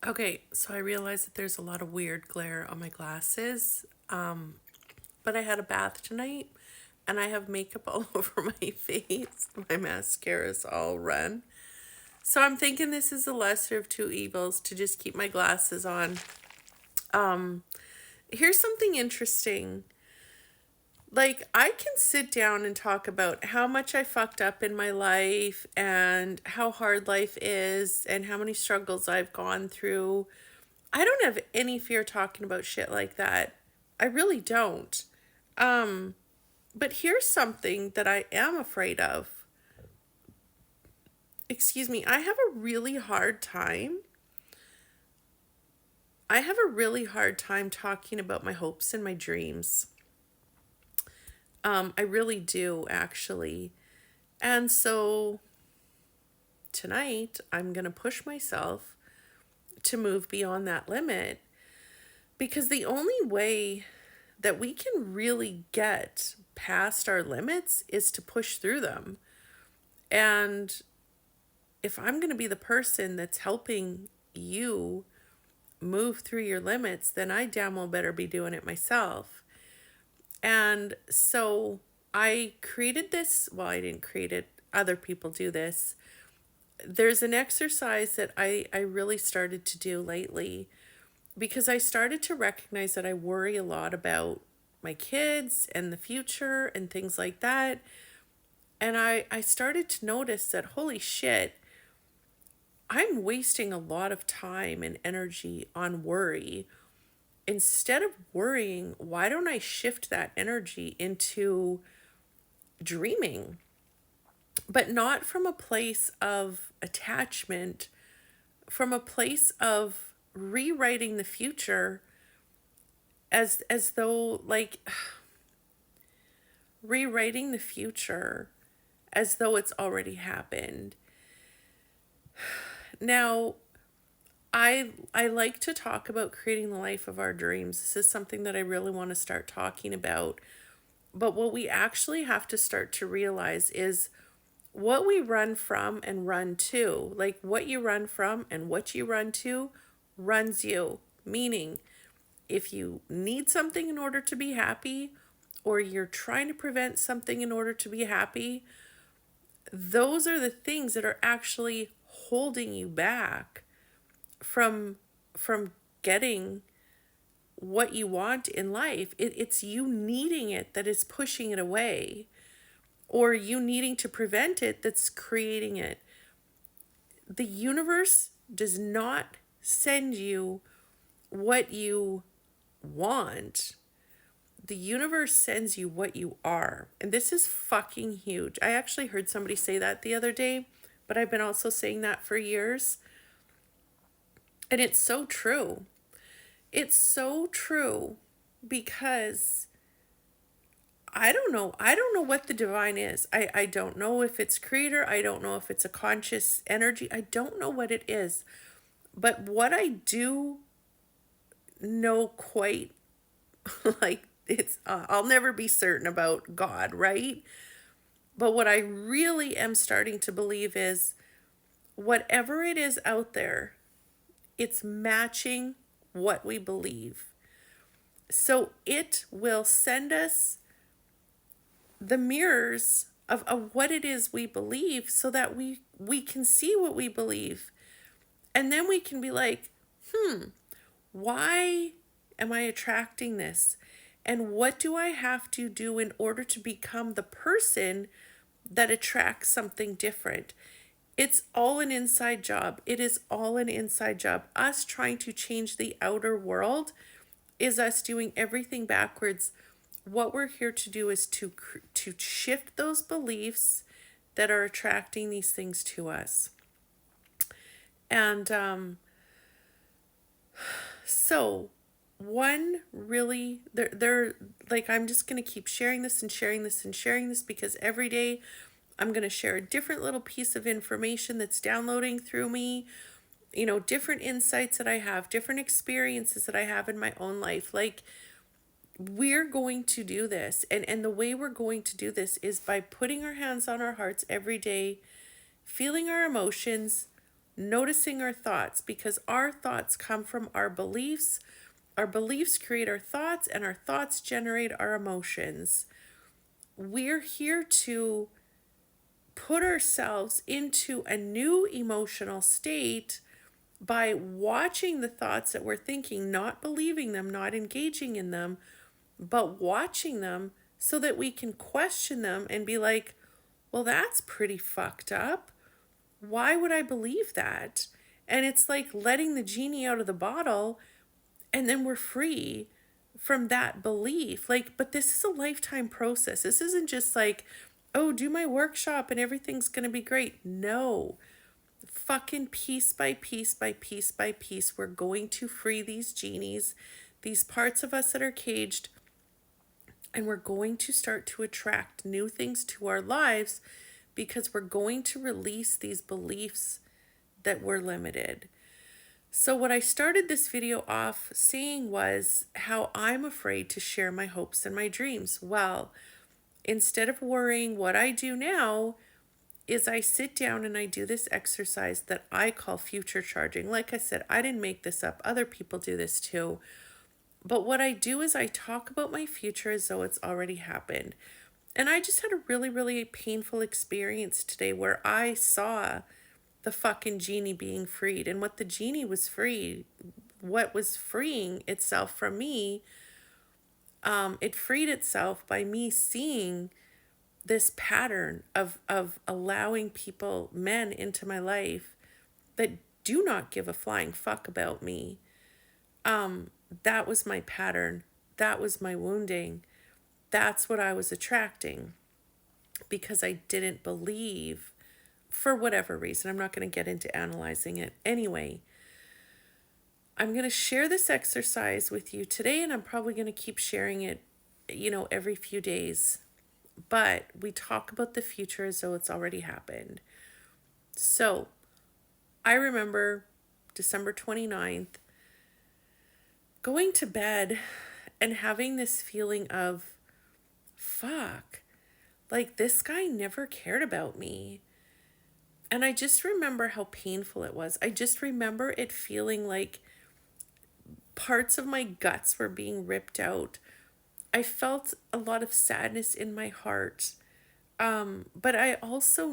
Okay, so I realized that there's a lot of weird glare on my glasses, but I had a bath tonight and I have makeup all over my face. My mascara's all run. So I'm thinking this is the lesser of two evils to just keep my glasses on. Here's something interesting. Like, I can sit down and talk about how much I fucked up in my life and how hard life is and how many struggles I've gone through. I don't have any fear talking about shit like that. I really don't. But here's something that I am afraid of. Excuse me, I have a really hard time. I have a really hard time talking about my hopes and my dreams. I really do, actually. And so tonight, I'm going to push myself to move beyond that limit because the only way that we can really get past our limits is to push through them. And if I'm going to be the person that's helping you move through your limits, then I damn well better be doing it myself. And so I created this. Well, I didn't create it, other people do this. There's an exercise that I really started to do lately because I started to recognize that I worry a lot about my kids and the future and things like that. And I started to notice that, holy shit, I'm wasting a lot of time and energy on worry. Instead of worrying, why don't I shift that energy into dreaming? But not from a place of attachment, from a place of rewriting the future as though like rewriting the future as though it's already happened. Now, I like to talk about creating the life of our dreams. This is something that I really want to start talking about. But what we actually have to start to realize is what we run from and run to. Like what you run from and what you run to runs you. Meaning, if you need something in order to be happy, or you're trying to prevent something in order to be happy, those are the things that are actually holding you back from getting what you want in life. It's you needing it that is pushing it away, or you needing to prevent it that's creating it. The universe does not send you what you want. The universe sends you what you are. And this is fucking huge. I actually heard somebody say that the other day, but I've been also saying that for years. And it's so true. It's so true because I don't know. I don't know what the divine is. I don't know if it's creator. I don't know if it's a conscious energy. I don't know what it is. But what I do know quite like it's I'll never be certain about God, right? But what I really am starting to believe is whatever it is out there, it's matching what we believe. So it will send us the mirrors of what it is we believe so that we can see what we believe. And then we can be like, why am I attracting this? And what do I have to do in order to become the person that attracts something different? It's all an inside job. It is all an inside job. Us trying to change the outer world is us doing everything backwards. What we're here to do is to shift those beliefs that are attracting these things to us. And so one really they're like, I'm just going to keep sharing this and sharing this and sharing this because every day I'm going to share a different little piece of information that's downloading through me, different insights that I have, different experiences that I have in my own life. Like, we're going to do this. And the way we're going to do this is by putting our hands on our hearts every day, feeling our emotions, noticing our thoughts, because our thoughts come from our beliefs create our thoughts, and our thoughts generate our emotions. We're here to put ourselves into a new emotional state by watching the thoughts that we're thinking, not believing them, not engaging in them, but watching them so that we can question them and be like, well, that's pretty fucked up. Why would I believe that? And it's like letting the genie out of the bottle, and then we're free from that belief. Like, but this is a lifetime process. This isn't just like, oh, do my workshop and everything's going to be great. No. Fucking piece by piece by piece by piece, we're going to free these genies, these parts of us that are caged, and we're going to start to attract new things to our lives because we're going to release these beliefs that we're limited. So what I started this video off saying was how I'm afraid to share my hopes and my dreams. Well, instead of worrying, what I do now is I sit down and I do this exercise that I call future charging. Like I said, I didn't make this up. Other people do this too. But what I do is I talk about my future as though it's already happened. And I just had a really, really painful experience today where I saw the fucking genie being freed. And what the genie was free, what was freeing itself from me, it freed itself by me seeing this pattern of allowing people, men, into my life that do not give a flying fuck about me. That was my pattern. That was my wounding. That's what I was attracting because I didn't believe, for whatever reason. I'm not going to get into analyzing it. Anyway, I'm going to share this exercise with you today, and I'm probably going to keep sharing it, every few days. But we talk about the future as though it's already happened. So I remember December 29th going to bed and having this feeling of, fuck, like this guy never cared about me. And I just remember how painful it was. I just remember it feeling like parts of my guts were being ripped out. I felt a lot of sadness in my heart. But I also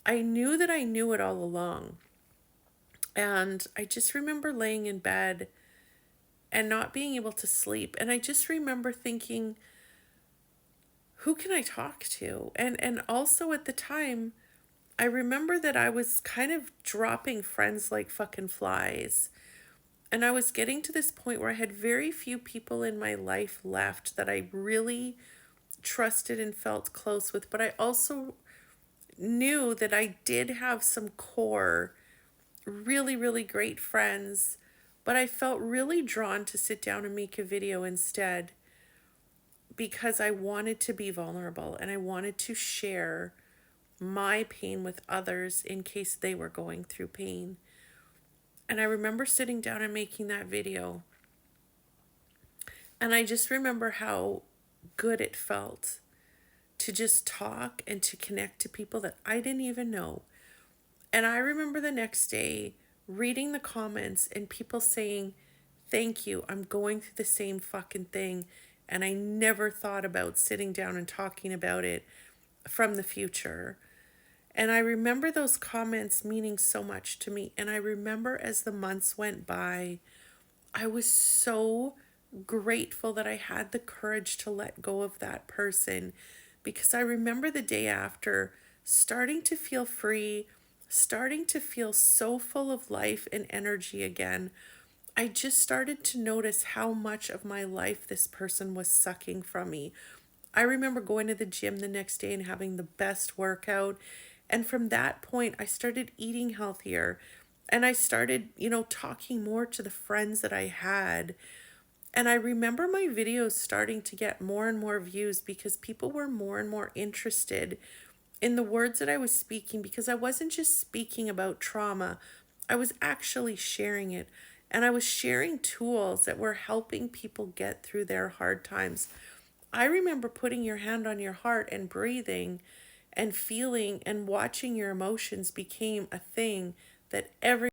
I knew that I knew it all along. And I just remember laying in bed and not being able to sleep. And I just remember thinking, who can I talk to? And also at the time, I remember that I was kind of dropping friends like fucking flies. And I was getting to this point where I had very few people in my life left that I really trusted and felt close with. But I also knew that I did have some core, really, really great friends. But I felt really drawn to sit down and make a video instead because I wanted to be vulnerable and I wanted to share my pain with others in case they were going through pain. And I remember sitting down and making that video. And I just remember how good it felt to just talk and to connect to people that I didn't even know. And I remember the next day reading the comments and people saying, thank you, I'm going through the same fucking thing. And I never thought about sitting down and talking about it from the future. And I remember those comments meaning so much to me. And I remember as the months went by, I was so grateful that I had the courage to let go of that person, because I remember the day after starting to feel free, starting to feel so full of life and energy again. I just started to notice how much of my life this person was sucking from me. I remember going to the gym the next day and having the best workout. And from that point, I started eating healthier. And I started, talking more to the friends that I had. And I remember my videos starting to get more and more views because people were more and more interested in the words that I was speaking, because I wasn't just speaking about trauma. I was actually sharing it. And I was sharing tools that were helping people get through their hard times. I remember putting your hand on your heart and breathing and feeling and watching your emotions became a thing that every